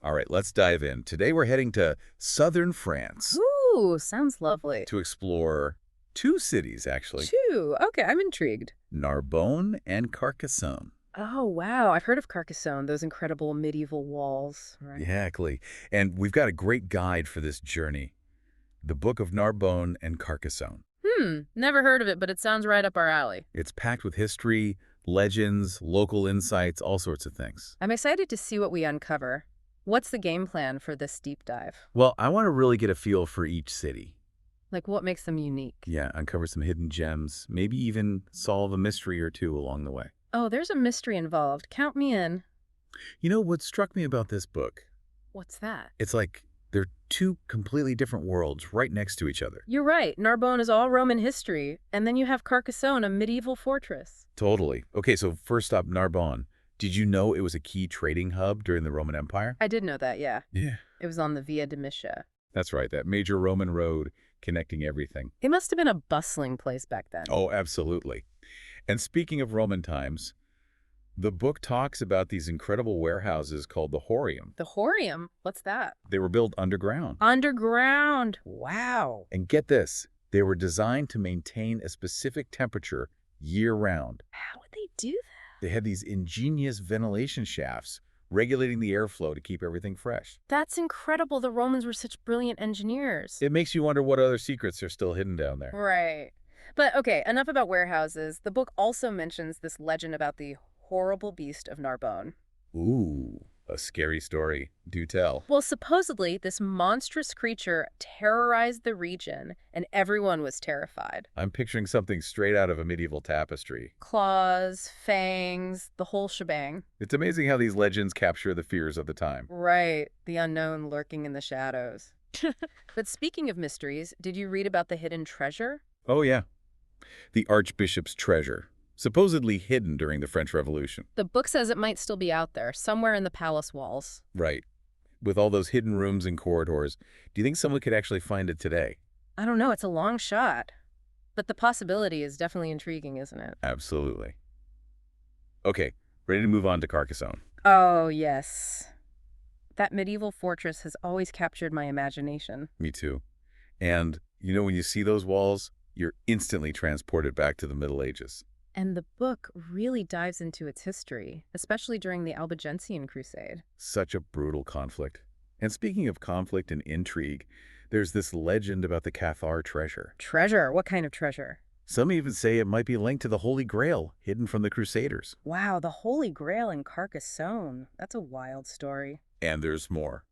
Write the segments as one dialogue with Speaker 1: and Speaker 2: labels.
Speaker 1: All right, let's dive in. Today we're heading to southern France
Speaker 2: Ooh, sounds lovely.
Speaker 1: to explore two cities, actually,
Speaker 2: Two. Okay, I'm intrigued.
Speaker 1: Narbonne and Carcassonne.
Speaker 2: Oh, wow. I've heard of Carcassonne, those incredible medieval walls. Right.
Speaker 1: Exactly. And we've got a great guide for this journey, the Book of Narbonne and Carcassonne.
Speaker 2: Never heard of it, but it sounds right up our alley.
Speaker 1: It's packed with history, legends, local insights, all sorts of things.
Speaker 2: I'm excited to see what we uncover. What's the game plan for this deep dive?
Speaker 1: Well, I want to really get a feel for each city.
Speaker 2: Like, what makes them unique?
Speaker 1: Yeah, uncover some hidden gems, maybe even solve a mystery or two along the way.
Speaker 2: Oh, there's a mystery involved. Count me in.
Speaker 1: You know, what struck me about this book?
Speaker 2: What's that?
Speaker 1: It's like they're two completely different worlds right next to each other.
Speaker 2: You're right. Narbonne is all Roman history, and then you have Carcassonne, a medieval fortress.
Speaker 1: Totally. Okay, so first up, Narbonne. Did you know it was a key trading hub during the Roman Empire?
Speaker 2: I did know that, yeah.
Speaker 1: Yeah.
Speaker 2: It was on the Via Domitia.
Speaker 1: That's right, that major Roman road connecting everything.
Speaker 2: It must have been a bustling place back then.
Speaker 1: Oh, absolutely. And speaking of Roman times, the book talks about these incredible warehouses called the Horium.
Speaker 2: The Horium? What's that?
Speaker 1: They were built underground.
Speaker 2: Underground. Wow.
Speaker 1: And get this, they were designed to maintain a specific temperature year-round.
Speaker 2: How would they do that?
Speaker 1: They had these ingenious ventilation shafts regulating the airflow to keep everything fresh.
Speaker 2: That's incredible. The Romans were such brilliant engineers.
Speaker 1: It makes you wonder what other secrets are still hidden down there.
Speaker 2: Right. But okay, enough about warehouses. The book also mentions this legend about the horrible beast of Narbonne.
Speaker 1: Ooh, a scary story. Do tell.
Speaker 2: Well, supposedly, this monstrous creature terrorized the region, and everyone was terrified.
Speaker 1: I'm picturing something straight out of a medieval tapestry.
Speaker 2: Claws, fangs, the whole shebang.
Speaker 1: It's amazing how these legends capture the fears of the time.
Speaker 2: Right, the unknown lurking in the shadows. But speaking of mysteries, did you read about the hidden treasure?
Speaker 1: Oh, yeah. The Archbishop's treasure, supposedly hidden during the French Revolution.
Speaker 2: The book says it might still be out there, somewhere in the palace walls.
Speaker 1: Right. With all those hidden rooms and corridors, do you think someone could actually find it today?
Speaker 2: I don't know, it's a long shot. But the possibility is definitely intriguing, isn't it?
Speaker 1: Absolutely. Okay, ready to move on to Carcassonne.
Speaker 2: Oh, yes. That medieval fortress has always captured my imagination.
Speaker 1: Me too. And, you know, when you see those walls, you're instantly transported back to the Middle Ages.
Speaker 2: And the book really dives into its history, especially during the Albigensian Crusade.
Speaker 1: Such a brutal conflict. And speaking of conflict and intrigue, there's this legend about the Cathar treasure.
Speaker 2: Treasure? What kind of treasure?
Speaker 1: Some even say it might be linked to the Holy Grail, hidden from the Crusaders.
Speaker 2: Wow, the Holy Grail in Carcassonne. That's a wild story.
Speaker 1: And there's more.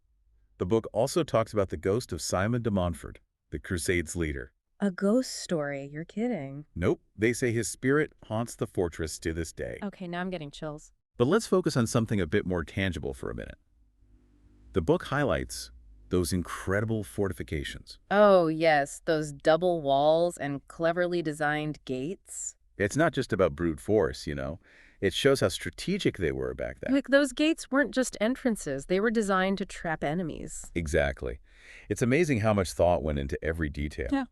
Speaker 1: The book also talks about the ghost of Simon de Montfort, the Crusades' leader.
Speaker 2: A ghost story? You're kidding.
Speaker 1: Nope, they say his spirit haunts the fortress to this day.
Speaker 2: Okay, now I'm getting chills.
Speaker 1: But let's focus on something a bit more tangible for a minute. The book highlights those incredible fortifications.
Speaker 2: Oh, yes, those double walls and cleverly designed gates.
Speaker 1: It's not just about brute force, you know. It shows how strategic they were back then.
Speaker 2: Like, those gates weren't just entrances, they were designed to trap enemies.
Speaker 1: Exactly. It's amazing how much thought went into every detail.
Speaker 2: Yeah.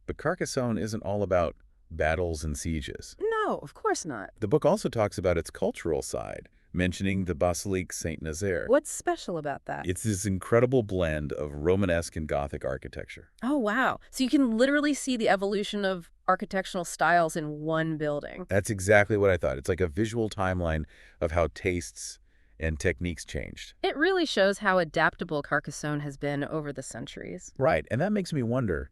Speaker 1: But Carcassonne isn't all about battles and sieges.
Speaker 2: No, of course not.
Speaker 1: The book also talks about its cultural side, mentioning the Basilique Saint-Nazaire.
Speaker 2: What's special about that?
Speaker 1: It's this incredible blend of Romanesque and Gothic architecture.
Speaker 2: Oh, wow. So you can literally see the evolution of architectural styles in one building.
Speaker 1: That's exactly what I thought. It's like a visual timeline of how tastes and techniques changed.
Speaker 2: It really shows how adaptable Carcassonne has been over the centuries.
Speaker 1: Right, and that makes me wonder,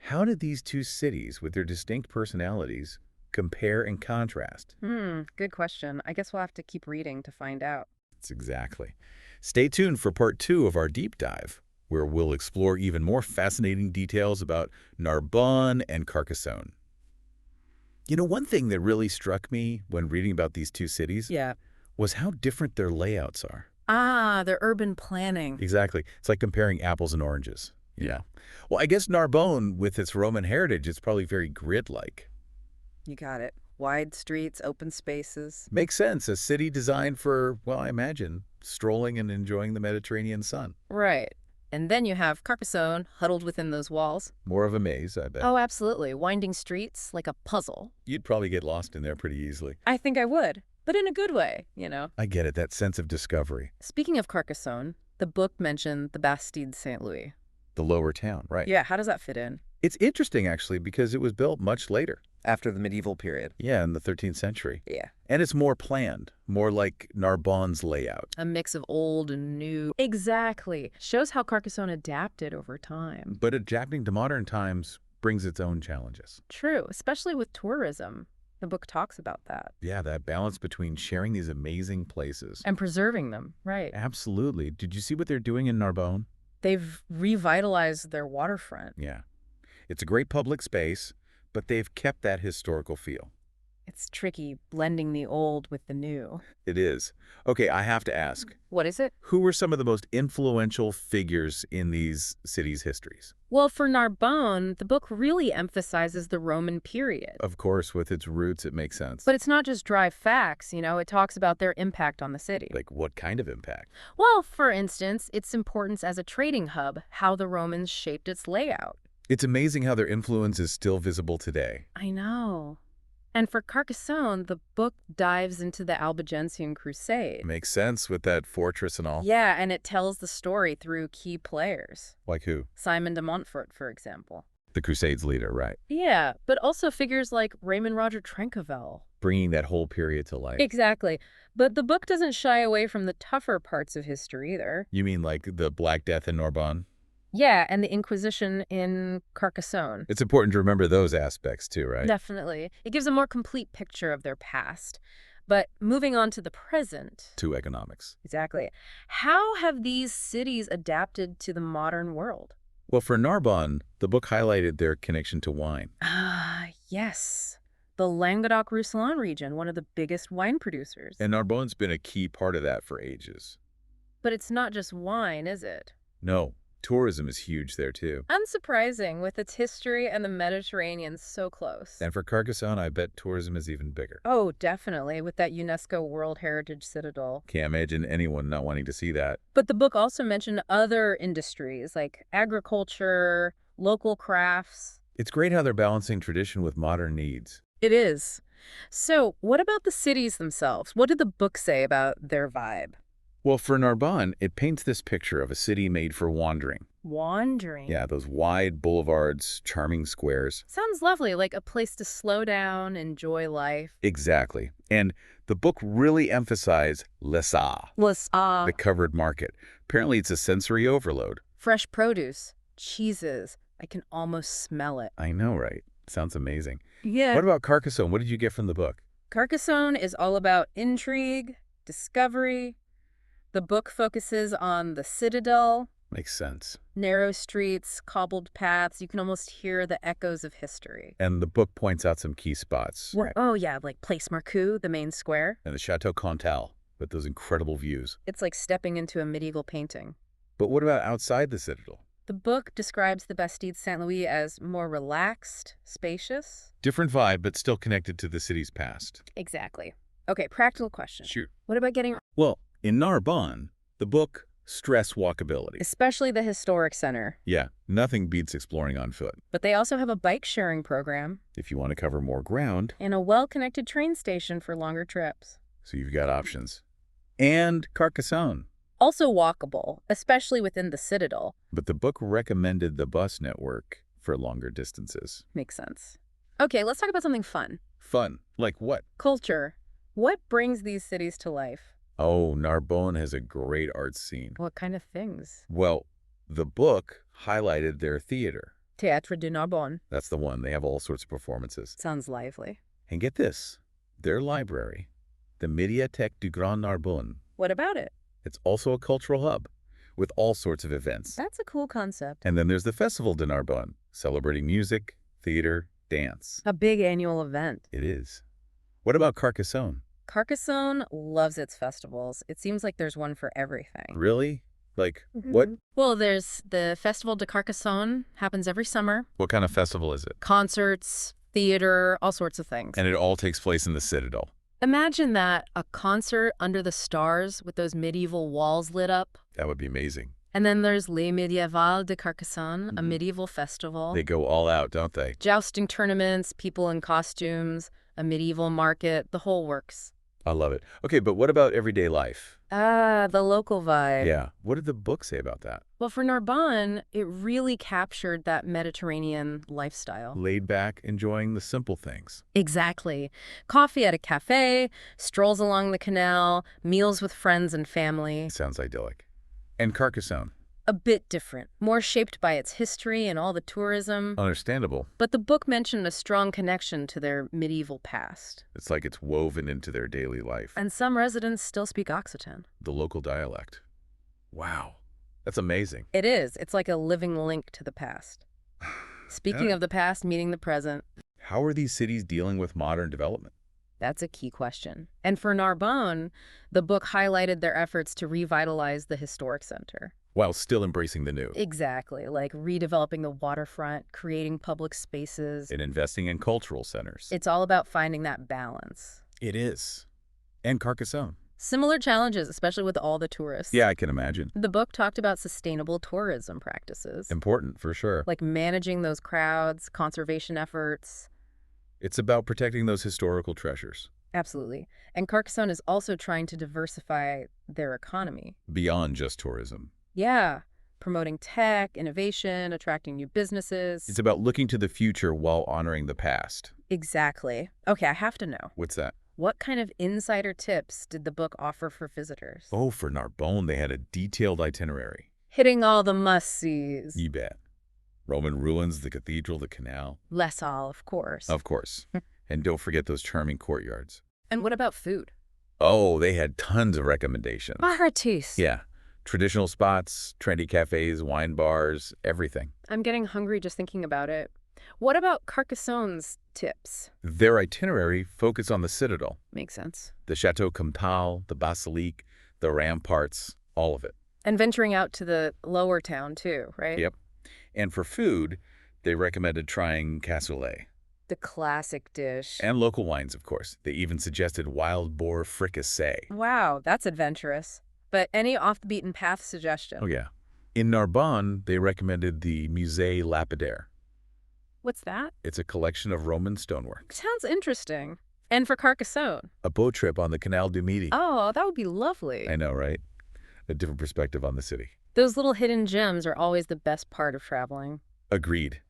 Speaker 1: how did these two cities, with their distinct personalities, compare and contrast?
Speaker 2: Good question. I guess we'll have to keep reading to find out.
Speaker 1: That's exactly. Stay tuned for part 2 of our deep dive, where we'll explore even more fascinating details about Narbonne and Carcassonne. You know, one thing that really struck me when reading about these two cities
Speaker 2: Yeah.
Speaker 1: was how different their layouts are.
Speaker 2: Ah, the urban planning.
Speaker 1: Exactly. It's like comparing apples and oranges. Yeah. Well, I guess Narbonne, with its Roman heritage, is probably very grid-like.
Speaker 2: You got it. Wide streets, open spaces.
Speaker 1: Makes sense. A city designed for, well, I imagine, strolling and enjoying the Mediterranean sun.
Speaker 2: Right. And then you have Carcassonne huddled within those walls.
Speaker 1: More of a maze, I bet.
Speaker 2: Oh, absolutely. Winding streets like a puzzle.
Speaker 1: You'd probably get lost in there pretty easily.
Speaker 2: I think I would, but in a good way, you know.
Speaker 1: I get it, that sense of discovery.
Speaker 2: Speaking of Carcassonne, The book mentioned the Bastide Saint-Louis.
Speaker 1: The lower town, right.
Speaker 2: Yeah, how does that fit in?
Speaker 1: It's interesting, actually, because it was built much later.
Speaker 3: After the medieval period.
Speaker 1: Yeah, in the 13th century.
Speaker 3: Yeah.
Speaker 1: And it's more planned, more like Narbonne's layout.
Speaker 2: A mix of old and new. Exactly. Shows how Carcassonne adapted over time.
Speaker 1: But adapting to modern times brings its own challenges.
Speaker 2: True, especially with tourism. The book talks about that.
Speaker 1: Yeah, that balance between sharing these amazing places.
Speaker 2: And preserving them, right.
Speaker 1: Absolutely. Did you see what they're doing in Narbonne?
Speaker 2: They've revitalized their waterfront.
Speaker 1: Yeah. It's a great public space, but they've kept that historical feel.
Speaker 2: It's tricky, blending the old with the new.
Speaker 1: It is. Okay, I have to ask,
Speaker 2: What is it?
Speaker 1: who were some of the most influential figures in these cities' histories?
Speaker 2: Well, for Narbonne, the book really emphasizes the Roman period.
Speaker 1: Of course, with its roots, it makes sense.
Speaker 2: But it's not just dry facts, it talks about their impact on the city.
Speaker 1: Like, what kind of impact?
Speaker 2: Well, for instance, its importance as a trading hub, how the Romans shaped its layout.
Speaker 1: It's amazing how their influence is still visible today.
Speaker 2: I know. And for Carcassonne, the book dives into the Albigensian Crusade.
Speaker 1: Makes sense with that fortress and all.
Speaker 2: Yeah, and it tells the story through key players.
Speaker 1: Like who?
Speaker 2: Simon de Montfort, for example.
Speaker 1: The Crusades leader, right.
Speaker 2: Yeah, but also figures like Raymond Roger Trencavel.
Speaker 1: Bringing that whole period to life.
Speaker 2: Exactly. But the book doesn't shy away from the tougher parts of history either.
Speaker 1: You mean like the Black Death in Narbonne?
Speaker 2: Yeah, and the Inquisition in Carcassonne.
Speaker 1: It's important to remember those aspects too, right?
Speaker 2: Definitely. It gives a more complete picture of their past. But moving on to the present.
Speaker 1: To economics.
Speaker 2: Exactly. How have these cities adapted to the modern world?
Speaker 1: Well, for Narbonne, the book highlighted their connection to wine.
Speaker 2: Ah, yes. The Languedoc-Roussillon region, one of the biggest wine producers.
Speaker 1: And Narbonne's been a key part of that for ages.
Speaker 2: But it's not just wine, is it?
Speaker 1: No, tourism is huge there too.
Speaker 2: Unsurprising, with its history and the Mediterranean so close.
Speaker 1: And for Carcassonne, I bet tourism is even bigger.
Speaker 2: Oh, definitely, with that UNESCO World Heritage Citadel.
Speaker 1: Can't imagine anyone not wanting to see that.
Speaker 2: But the book also mentioned other industries like agriculture, local crafts.
Speaker 1: It's great how they're balancing tradition with modern needs.
Speaker 2: It is. So, what about the cities themselves? What did the book say about their vibe?
Speaker 1: Well, for Narbonne, it paints this picture of a city made for wandering.
Speaker 2: Wandering.
Speaker 1: Yeah, those wide boulevards, charming squares.
Speaker 2: Sounds lovely, like a place to slow down, enjoy life.
Speaker 1: Exactly. And the book really emphasized l'essai, the covered market. Apparently, it's a sensory overload.
Speaker 2: Fresh produce, cheeses. I can almost smell it.
Speaker 1: I know, right? Sounds amazing.
Speaker 2: Yeah.
Speaker 1: What about Carcassonne? What did you get from the book?
Speaker 2: Carcassonne is all about intrigue, discovery. The book focuses on the citadel,
Speaker 1: Makes sense.
Speaker 2: narrow streets, cobbled paths. You can almost hear the echoes of history.
Speaker 1: And the book points out some key spots.
Speaker 2: Oh, yeah, like Place Marcoux, the main square.
Speaker 1: And the Chateau Cantal with those incredible views.
Speaker 2: It's like stepping into a medieval painting.
Speaker 1: But what about outside the citadel?
Speaker 2: The book describes the Bastide Saint-Louis as more relaxed, spacious.
Speaker 1: Different vibe, but still connected to the city's past.
Speaker 2: Exactly. Okay, practical question.
Speaker 1: Shoot.
Speaker 2: What about getting,
Speaker 1: Well, in Narbonne, the book stressed walkability.
Speaker 2: especially the historic center?
Speaker 1: Yeah, nothing beats exploring on foot.
Speaker 2: But they also have a bike sharing program
Speaker 1: If you want to cover more ground,
Speaker 2: and a well-connected train station for longer trips.
Speaker 1: so you've got options. And Carcassonne.
Speaker 2: Also walkable, especially within the citadel.
Speaker 1: But the book recommended the bus network for longer distances.
Speaker 2: Makes sense. Okay, let's talk about something fun.
Speaker 1: Fun. Like what?
Speaker 2: Culture. What brings these cities to life?
Speaker 1: Oh, Narbonne has a great art scene.
Speaker 2: What kind of things?
Speaker 1: Well, the book highlighted their theater.
Speaker 2: Théâtre de Narbonne.
Speaker 1: That's the one. They have all sorts of performances.
Speaker 2: Sounds lively.
Speaker 1: And get this, their library, the Médiathèque du Grand Narbonne,
Speaker 2: What about it?
Speaker 1: it's also a cultural hub with all sorts of events.
Speaker 2: That's a cool concept.
Speaker 1: And then there's the Festival de Narbonne, celebrating music, theater, dance.
Speaker 2: A big annual event.
Speaker 1: It is. What about Carcassonne?
Speaker 2: Carcassonne loves its festivals. It seems like there's one for everything.
Speaker 1: Really? Like, what
Speaker 2: Well, there's the Festival de Carcassonne, happens every summer.
Speaker 1: what kind of festival is it?
Speaker 2: Concerts, theater, all sorts of things.
Speaker 1: And it all takes place in the Citadel.
Speaker 2: Imagine that, a concert under the stars with those medieval walls lit up.
Speaker 1: That would be amazing.
Speaker 2: And then there's Les Médiévals de Carcassonne, a medieval festival.
Speaker 1: They go all out, don't they?
Speaker 2: Jousting tournaments, people in costumes, a medieval market, the whole works.
Speaker 1: I love it. Okay, but what about everyday life?
Speaker 2: Ah, the local vibe.
Speaker 1: Yeah. What did the book say about that?
Speaker 2: Well, for Narbonne, it really captured that Mediterranean lifestyle.
Speaker 1: Laid back, enjoying the simple things.
Speaker 2: Exactly. Coffee at a cafe, strolls along the canal, meals with friends and family.
Speaker 1: Sounds idyllic. And Carcassonne.
Speaker 2: A bit different, more shaped by its history and all the tourism.
Speaker 1: Understandable.
Speaker 2: But the book mentioned a strong connection to their medieval past.
Speaker 1: It's like it's woven into their daily life.
Speaker 2: And some residents still speak Occitan.
Speaker 1: The local dialect. Wow. That's amazing.
Speaker 2: It is. It's like a living link to the past. Speaking
Speaker 1: Yeah.
Speaker 2: of the past, meeting the present,
Speaker 1: How are these cities dealing with modern development?
Speaker 2: that's a key question. And for Narbonne, the book highlighted their efforts to revitalize the historic center.
Speaker 1: While still embracing the new.
Speaker 2: Exactly, like redeveloping the waterfront, creating public spaces.
Speaker 1: And investing in cultural centers.
Speaker 2: It's all about finding that balance.
Speaker 1: It is. And Carcassonne.
Speaker 2: Similar challenges, especially with all the tourists.
Speaker 1: Yeah, I can imagine.
Speaker 2: The book talked about sustainable tourism practices,
Speaker 1: Important, for sure.
Speaker 2: like managing those crowds, conservation efforts.
Speaker 1: It's about protecting those historical treasures.
Speaker 2: Absolutely. And Carcassonne is also trying to diversify their economy.
Speaker 1: Beyond just tourism.
Speaker 2: Yeah, promoting tech, innovation, attracting new businesses.
Speaker 1: It's about looking to the future while honoring the past.
Speaker 2: Exactly. Okay, I have to know.
Speaker 1: What's that?
Speaker 2: What kind of insider tips did the book offer for visitors?
Speaker 1: Oh, for Narbonne, they had a detailed itinerary.
Speaker 2: Hitting all the must-sees.
Speaker 1: You bet. Roman ruins, the cathedral, the canal.
Speaker 2: Les Halles, of course.
Speaker 1: Of course. And don't forget those charming courtyards.
Speaker 2: And what about food?
Speaker 1: Oh, they had tons of recommendations.
Speaker 2: Aperitifs.
Speaker 1: Yeah. Traditional spots, trendy cafes, wine bars, everything.
Speaker 2: I'm getting hungry just thinking about it. What about Carcassonne's tips?
Speaker 1: Their itinerary focused on the citadel,
Speaker 2: Makes sense.
Speaker 1: the Chateau Comtal, the Basilique, the ramparts, all of it.
Speaker 2: And venturing out to the lower town too, right?
Speaker 1: Yep. And for food, they recommended trying cassoulet.
Speaker 2: The classic dish.
Speaker 1: And local wines, of course. They even suggested wild boar fricassee.
Speaker 2: Wow, that's adventurous. But any off-the-beaten-path suggestion?
Speaker 1: Oh, yeah. In Narbonne, they recommended the Musée Lapidaire.
Speaker 2: What's that?
Speaker 1: It's a collection of Roman stonework.
Speaker 2: Sounds interesting. And for Carcassonne?
Speaker 1: A boat trip on the Canal du Midi.
Speaker 2: Oh, that would be lovely.
Speaker 1: I know, right? A different perspective on the city.
Speaker 2: Those little hidden gems are always the best part of traveling.
Speaker 1: Agreed.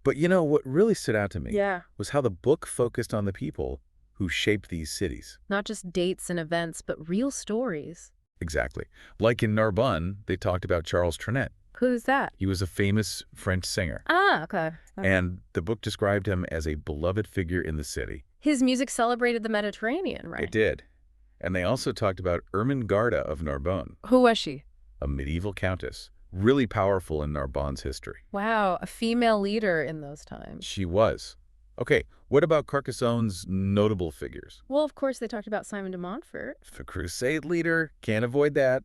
Speaker 1: But you know, what really stood out to me
Speaker 2: Yeah.
Speaker 1: was how the book focused on the people who shaped these cities.
Speaker 2: Not just dates and events, but real stories.
Speaker 1: Exactly. Like in Narbonne, they talked about Charles Trenet.
Speaker 2: Who's that?
Speaker 1: He was a famous French singer.
Speaker 2: Ah, okay.
Speaker 1: And the book described him as a beloved figure in the city.
Speaker 2: His music celebrated the Mediterranean, right?
Speaker 1: It did. And they also talked about Ermengarda of Narbonne,
Speaker 2: Who was she?
Speaker 1: a medieval countess, really powerful in Narbonne's history.
Speaker 2: Wow, a female leader in those times.
Speaker 1: She was. Okay, what about Carcassonne's notable figures?
Speaker 2: Well, of course, they talked about Simon de Montfort.
Speaker 1: The crusade leader, can't avoid that.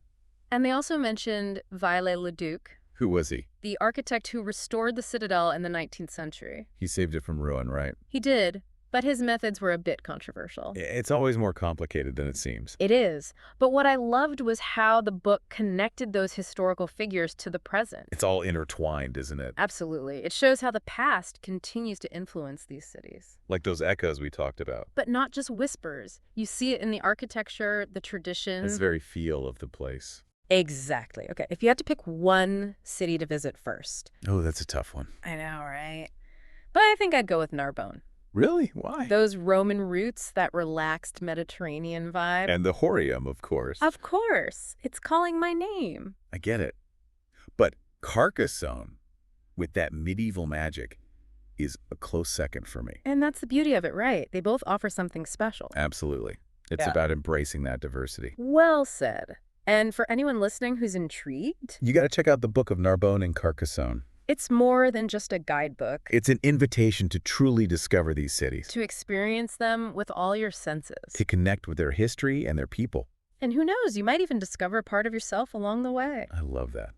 Speaker 2: And they also mentioned Viollet-le-Duc,
Speaker 1: Who was he?
Speaker 2: the architect who restored the citadel in the 19th century.
Speaker 1: He saved it from ruin, right?
Speaker 2: He did, but his methods were a bit controversial.
Speaker 1: It's always more complicated than it seems.
Speaker 2: It is. But what I loved was how the book connected those historical figures to the present.
Speaker 1: It's all intertwined, isn't it?
Speaker 2: Absolutely. It shows how the past continues to influence these cities.
Speaker 1: Like those echoes we talked about.
Speaker 2: But not just whispers. You see it in the architecture, the tradition.
Speaker 1: It's the very feel of the place.
Speaker 2: Exactly. Okay, if you had to pick one city to visit first.
Speaker 1: Oh, that's a tough one.
Speaker 2: I know, right? But I think I'd go with Narbonne.
Speaker 1: Really? Why?
Speaker 2: Those Roman roots, that relaxed Mediterranean vibe.
Speaker 1: And the Horium, of course.
Speaker 2: Of course. It's calling my name.
Speaker 1: I get it. But Carcassonne, with that medieval magic, is a close second for me.
Speaker 2: And that's the beauty of it, right? They both offer something special.
Speaker 1: Absolutely. It's
Speaker 2: Yeah.
Speaker 1: about embracing that diversity.
Speaker 2: Well said. And for anyone listening who's intrigued,
Speaker 1: You got to check out the book of Narbonne and Carcassonne.
Speaker 2: it's more than just a guidebook.
Speaker 1: It's an invitation to truly discover these cities,
Speaker 2: To experience them with all your senses.
Speaker 1: to connect with their history and their people.
Speaker 2: And who knows, you might even discover a part of yourself along the way.
Speaker 1: I love that.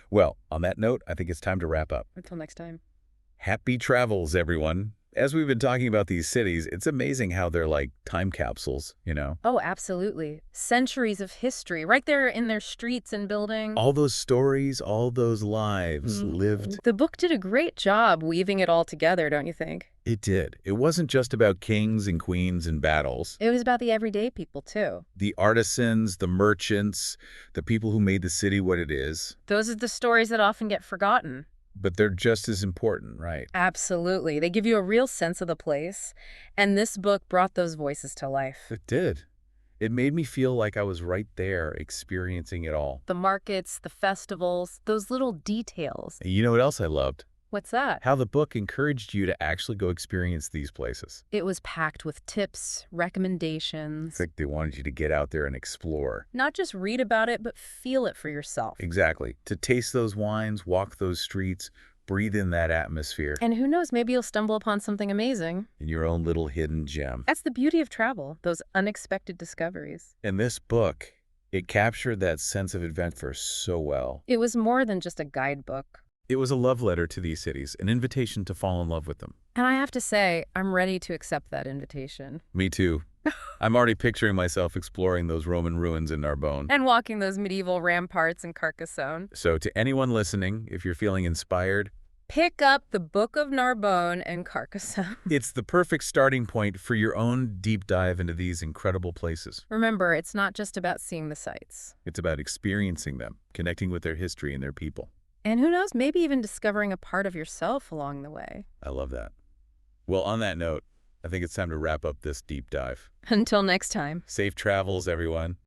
Speaker 1: Well, on that note, I think it's time to wrap up.
Speaker 2: Until next time.
Speaker 1: Happy travels, everyone. As we've been talking about these cities, it's amazing how they're like time capsules, you know?
Speaker 2: Oh, absolutely. Centuries of history, right there in their streets and buildings.
Speaker 1: All those stories, all those lives lived.
Speaker 2: The book did a great job weaving it all together, don't you think?
Speaker 1: It did. It wasn't just about kings and queens and battles.
Speaker 2: It was about the everyday people, too.
Speaker 1: The artisans, the merchants, the people who made the city what it is.
Speaker 2: Those are the stories that often get forgotten.
Speaker 1: But they're just as important, right?
Speaker 2: Absolutely. They give you a real sense of the place, and this book brought those voices to life.
Speaker 1: It did. It made me feel like I was right there experiencing it all.
Speaker 2: The markets, the festivals, those little details.
Speaker 1: And you know what else I loved?
Speaker 2: What's that?
Speaker 1: How the book encouraged you to actually go experience these places.
Speaker 2: It was packed with tips, recommendations.
Speaker 1: It's like they wanted you to get out there and explore.
Speaker 2: Not just read about it, but feel it for yourself.
Speaker 1: Exactly. To taste those wines, walk those streets, breathe in that atmosphere
Speaker 2: And who knows, maybe you'll stumble upon something amazing.
Speaker 1: in your own little hidden gem.
Speaker 2: That's the beauty of travel, those unexpected discoveries.
Speaker 1: And this book, it captured that sense of adventure so well.
Speaker 2: It was more than just a guidebook.
Speaker 1: It was a love letter to these cities, an invitation to fall in love with them.
Speaker 2: And I have to say, I'm ready to accept that invitation.
Speaker 1: Me too. I'm already picturing myself exploring those Roman ruins in Narbonne.
Speaker 2: And walking those medieval ramparts in Carcassonne.
Speaker 1: So to anyone listening, if you're feeling inspired,
Speaker 2: Pick up the Book of Narbonne and Carcassonne.
Speaker 1: it's the perfect starting point for your own deep dive into these incredible places.
Speaker 2: Remember, it's not just about seeing the sights.
Speaker 1: It's about experiencing them, connecting with their history and their people.
Speaker 2: And who knows, maybe even discovering a part of yourself along the way.
Speaker 1: I love that. Well, on that note, I think it's time to wrap up this deep dive.
Speaker 2: Until next time.
Speaker 1: Safe travels, everyone.